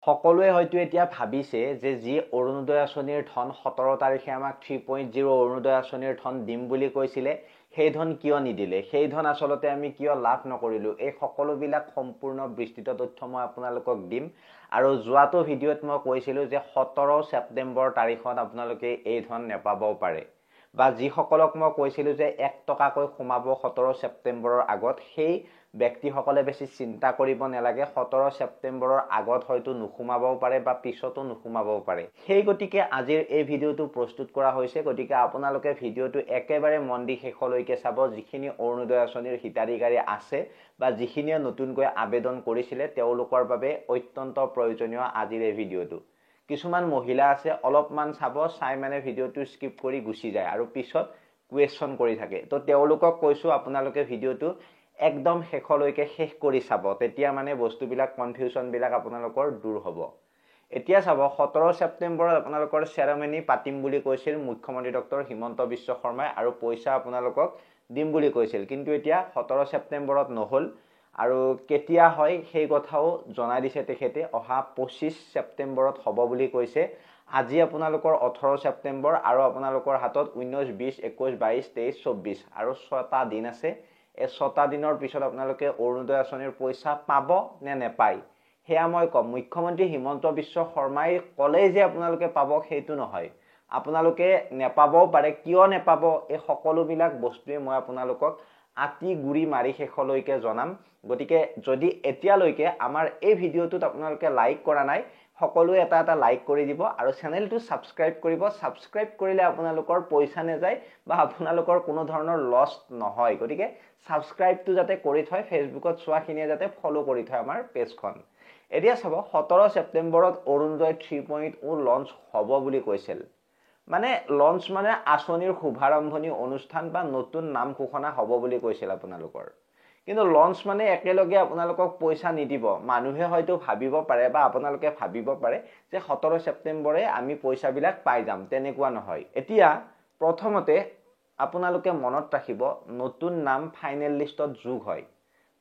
সকলোৱে হয়তো এতিয়া ভাবিছে যে যি অৰুণোদয় আঁচনিৰ ধন 17 তাৰিখে আমাক 3.0 অৰুণোদয় আঁচনিৰ ধন দিম বুলি কৈছিলে, সেই ধন কিয় নিদিলে, সেই ধন আসলতে আমি কিয় লাভ নকৰিলো, এই সকলোবিলাক সম্পূৰ্ণ বিস্তৃত তথ্য মই আপোনালোকক দিম। আৰু যোৱাটো ভিডিঅ'ত মই কৈছিলো যে 17 ছেপ্টেম্বৰ তাৰিখত আপোনালোকে এই ধন নেপাবও পাৰে, বা যিসকলক মই কৈছিলো যে 1 টকাকৈ সোমাব 17 ছেপ্টেম্বৰৰ আগত, সেই ব্যক্তিসকলে বেছি চিন্তা কৰিব নালাগে। 17 ছেপ্টেম্বৰৰ আগত হয়তো নুসুমাবও পাৰে বা পিছতো নুসুমাবও পাৰে। সেই গতিকে আজিৰ এই ভিডিঅ'টো প্ৰস্তুত কৰা হৈছে। গতিকে আপোনালোকে ভিডিঅ'টো একেবাৰে মন দি শেষলৈকে চাব। যিখিনি অৰুণোদয় আঁচনিৰ হিতাধিকাৰী আছে বা যিখিনিয়ে নতুনকৈ আবেদন কৰিছিলে তেওঁলোকৰ বাবে অত্যন্ত প্ৰয়োজনীয় আজিৰ এই ভিডিঅ'টো। কিছুমান মহিলা আছে অলপমান চাব, চাই মানে ভিডিঅ'টো স্কিপ কৰি গুচি যায় আৰু পিছত কুৱেশ্যন কৰি থাকে। তো তেওঁলোকক কৈছো আপোনালোকে ভিডিঅ'টো একদম শেষলৈকে শেষ কৰি চাব, তেতিয়া মানে বস্তুবিলাক কনফিউজনবিলাক আপোনালোকৰ দূৰ হ'ব। এতিয়া চাব, 17 ছেপ্টেম্বৰত আপোনালোকৰ চেৰেমনি পাতিম বুলি কৈছিল মুখ্যমন্ত্ৰী ডক্টৰ হিমন্ত বিশ্ব শৰ্মাই, আৰু পইচা আপোনালোকক দিম বুলি কৈছিল। কিন্তু এতিয়া 17 ছেপ্টেম্বৰত নহ'ল, আৰু কেতিয়া হয় সেই কথাও জনাই দিছে তেখেতে। অহা 25 ছেপ্টেম্বৰত হ'ব বুলি কৈছে। আজি আপোনালোকৰ 18 ছেপ্টেম্বৰ আৰু আপোনালোকৰ হাতত 19, 20, 21, 22, 23, 24 আৰু 6টা দিন আছে। এই 6টা দিনৰ পিছত আপোনালোকে অৰুণোদয় আঁচনিৰ পইচা পাব নে নেপায় সেয়া মই কম। মুখ্যমন্ত্ৰী হিমন্ত বিশ্ব শৰ্মাই ক'লেই যে আপোনালোকে পাব সেইটো নহয়, আপোনালোকে নেপাবও পাৰে। কিয় নেপাব এই সকলোবিলাক বস্তুৱে মই আপোনালোকক আতি গুৰি মাৰি শেষলৈকে জনাম। গতিকে যদি এতিয়ালৈকে আমাৰ এই ভিডিঅ'টোত আপোনালোকে লাইক কৰা নাই, সকলোৱে এটা লাইক কৰি দিব আৰু চেনেলটো ছাবস্ক্ৰাইব কৰিব। ছাবস্ক্ৰাইব কৰিলে আপোনালোকৰ পইচা নাযায় বা আপোনালোকৰ কোনো ধৰণৰ লছ নহয়। গতিকে ছাবস্ক্ৰাইবটো যাতে কৰি থয়, ফেচবুকত চোৱাখিনিয়ে যাতে ফ'ল' কৰি থয় আমাৰ পেজখন। এতিয়া চাব, 17 ছেপ্টেম্বৰত অৰুণোদয় 3.0 লঞ্চ হ'ব বুলি কৈছিল। মানে লঞ্চ মানে আঁচনিৰ শুভাৰম্ভণি অনুষ্ঠান বা নতুন নাম ঘোষণা হ'ব বুলি কৈছিল আপোনালোকৰ। কিন্তু লঞ্চ মানে একেলগে আপোনালোকক পইচা নিদিব। মানুহে হয়তো ভাবিব পাৰে বা আপোনালোকে ভাবিব পাৰে যে 17 ছেপ্টেম্বৰে আমি পইচাবিলাক পাই যাম, তেনেকুৱা নহয়। এতিয়া প্ৰথমতে আপোনালোকে মনত ৰাখিব, নতুন নাম ফাইনেল লিষ্টত যোগ হয়,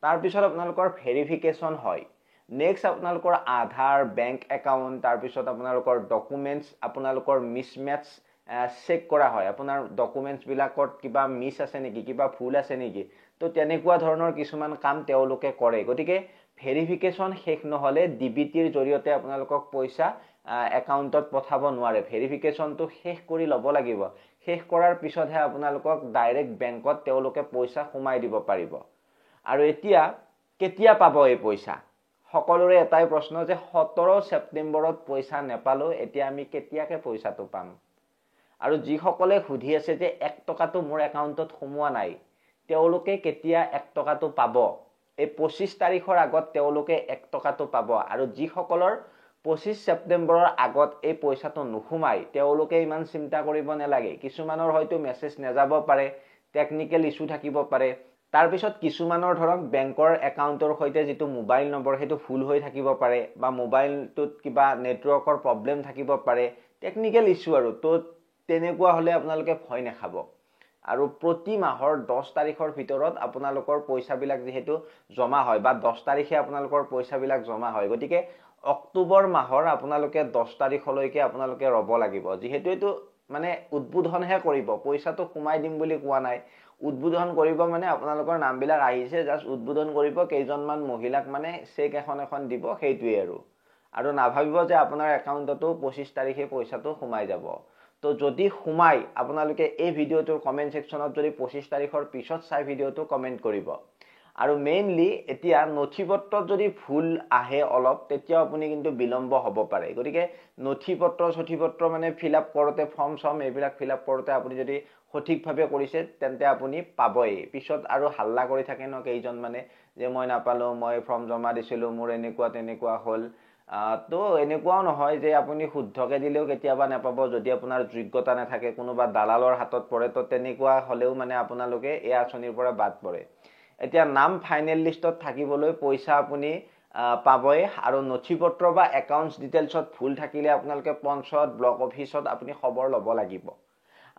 তাৰপিছত আপোনালোকৰ ভেৰিফিকেশ্যন হয়, নেক্সট আপোনালোকৰ আধাৰ, বেংক একাউণ্ট, তাৰপিছত আপোনালোকৰ ডকুমেণ্টছ, আপোনালোকৰ মিছমেটছ চেক কৰা হয়। আপোনাৰ ডকুমেণ্টছবিলাকত কিবা মিছ আছে নেকি, কিবা ভুল আছে নেকি, তো তেনেকুৱা ধৰণৰ কিছুমান কাম তেওঁলোকে কৰে। গতিকে ভেৰিফিকেশ্যন শেষ নহ'লে ডিবিটিৰ জৰিয়তে আপোনালোকক পইচা একাউণ্টত পঠাব নোৱাৰে। ভেৰিফিকেশ্যনটো শেষ কৰি ল'ব লাগিব। শেষ কৰাৰ পিছতহে আপোনালোকক ডাইৰেক্ট বেংকত তেওঁলোকে পইচা সোমাই দিব পাৰিব। আৰু এতিয়া কেতিয়া পাব এই পইচা? সকলোৰে এটাই প্ৰশ্ন যে 17 ছেপ্টেম্বৰত পইচা নেপালো, এতিয়া আমি কেতিয়াকে পইচাটো পাম? আৰু যিসকলে সুধি আছে যে 1 টকাটো মোৰ একাউণ্টত সোমোৱা নাই, তেওঁলোকে কেতিয়া 1 টকাটো পাব? এই 25 তাৰিখৰ আগত তেওঁলোকে 1 টকাটো পাব। আৰু যিসকলৰ 25 ছেপ্টেম্বৰৰ আগত এই পইচাটো নোসোমাই, তেওঁলোকে ইমান চিন্তা কৰিব নালাগে। কিছুমানৰ হয়তো মেছেজ নাযাব পাৰে, টেকনিকেল ইছ্যু থাকিব পাৰে। তাৰপিছত কিছুমানৰ ধৰক বেংকৰ একাউণ্টৰ সৈতে যিটো মোবাইল নম্বৰ সেইটো ভুল হৈ থাকিব পাৰে, বা মোবাইলটোত কিবা নেটৱৰ্কৰ প্ৰব্লেম থাকিব পাৰে, টেকনিকেল ইছ্যু আৰু। তো তেনেকুৱা হ'লে আপোনালোকে ভয় নাখাব। আৰু প্ৰতি মাহৰ 10 তাৰিখৰ ভিতৰত আপোনালোকৰ পইচাবিলাক যিহেতু জমা হয়, বা 10 তাৰিখে আপোনালোকৰ পইচাবিলাক জমা হয়, গতিকে অক্টোবৰ মাহৰ আপোনালোকে 10 তাৰিখলৈকে আপোনালোকে ৰ'ব লাগিব। যিহেতু এইটো মানে উদ্বোধনহে কৰিব, পইচাটো সোমাই দিম বুলি কোৱা নাই। উদ্বোধন কৰিব মানে আপোনালোকৰ নামবিলাক আহিছে, জাষ্ট উদ্বোধন কৰিব, কেইজনমান মহিলাক মানে চেক এখন দিব, সেইটোৱে আৰু। আৰু নাভাবিব যে আপোনাৰ একাউণ্টতো 25 তাৰিখে পইচাটো সোমাই যাব। তো যদি সোমাই, আপোনালোকে এই ভিডিঅ'টোৰ কমেণ্ট ছেকশ্যনত যদি 25 তাৰিখৰ পিছত চাই ভিডিঅ'টো কমেণ্ট কৰিব। আৰু মেইনলি এতিয়া নথি পত্ৰত যদি ভুল আহে অলপ, তেতিয়াও আপুনি কিন্তু বিলম্ব হ'ব পাৰে। গতিকে নথি পত্ৰ মানে ফিল আপ কৰোঁতে, ফৰ্ম চৰ্ম এইবিলাক ফিল আপ কৰোঁতে আপুনি যদি সঠিকভাৱে কৰিছে তেন্তে আপুনি পাবই। পিছত আৰু হাল্লা কৰি থাকে ন কেইজন মানে, যে মই নাপালোঁ, মই ফৰ্ম জমা দিছিলোঁ, মোৰ এনেকুৱা তেনেকুৱা হ'ল। তো এনেকুৱাও নহয় যে আপুনি শুদ্ধকৈ দিলেও কেতিয়াবা নাপাব, যদি আপোনাৰ যোগ্যতা নাথাকে, কোনোবা দালালৰ হাতত পৰে, তো তেনেকুৱা হ'লেও মানে আপোনালোকে এই আঁচনিৰ পৰা বাদ পৰে। এতিয়া নাম ফাইনেল লিষ্টত থাকিবলৈ পইচা আপুনি পাবই। আৰু নথি পত্ৰ বা একাউণ্টছ ডিটেইলছত ভুল থাকিলে আপোনালোকে পঞ্চায়ত, ব্লক অফিচত আপুনি খবৰ ল'ব লাগিব।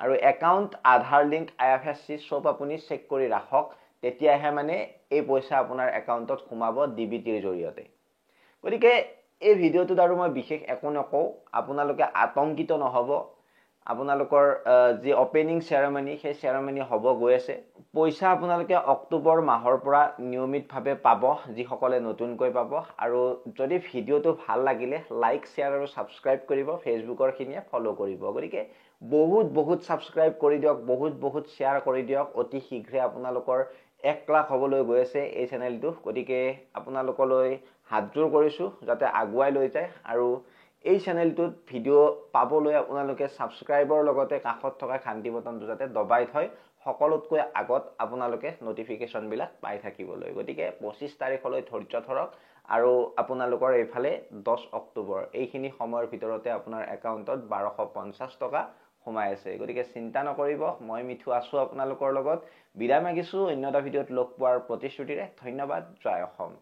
আৰু একাউণ্ট, আধাৰ লিংক, IFSC চব আপুনি চেক কৰি ৰাখক, তেতিয়াহে মানে এই পইচা আপোনাৰ একাউণ্টত সোমাব ডিবিটিৰ জৰিয়তে। গতিকে এই ভিডিঅ'টোত আৰু মই বিশেষ একো নকওঁ, আপোনালোকে আতংকিত নহ'ব। আপোনালোকৰ যি অপেনিং চেৰেমনি, সেই চেৰেমনি হ'ব গৈ আছে। পইচা আপোনালোকে অক্টোবৰ মাহৰ পৰা নিয়মিতভাৱে পাব, যিসকলে নতুনকৈ পাব। আৰু যদি ভিডিঅ'টো ভাল লাগিলে লাইক, শ্বেয়াৰ আৰু ছাবস্ক্ৰাইব কৰিব, ফেচবুকৰ খিনিয়ে ফ'ল' কৰিব। গতিকে বহুত ছাবস্ক্ৰাইব কৰি দিয়ক, বহুত শ্বেয়াৰ কৰি দিয়ক। অতি শীঘ্ৰে আপোনালোকৰ 1 লাখ হ'বলৈ গৈ আছে এই চেনেলটো। গতিকে আপোনালোকলৈ হাতযোৰ কৰিছোঁ যাতে আগুৱাই লৈ যায়। আৰু এই চেনেলটোত ভিডিঅ' পাবলৈ আপোনালোকে ছাবস্ক্ৰাইবৰ লগতে কাষত থকা ঘণ্টি বটনটো যাতে দবাই থয়, সকলোতকৈ আগত আপোনালোকে নটিফিকেশ্যনবিলাক পাই থাকিবলৈ। গতিকে 25 তাৰিখলৈ ধৈৰ্য ধৰক। আৰু আপোনালোকৰ এইফালে 10 অক্টোবৰ এইখিনি সময়ৰ ভিতৰতে আপোনাৰ একাউণ্টত 1250 টকা সোমাই আছে। গতিকে চিন্তা নকৰিব, মই মিঠু আছোঁ আপোনালোকৰ লগত। বিদায় মাগিছোঁ অন্য এটা ভিডিঅ'ত লগ পোৱাৰ প্ৰতিশ্ৰুতিৰে। ধন্যবাদ। জয় অসম।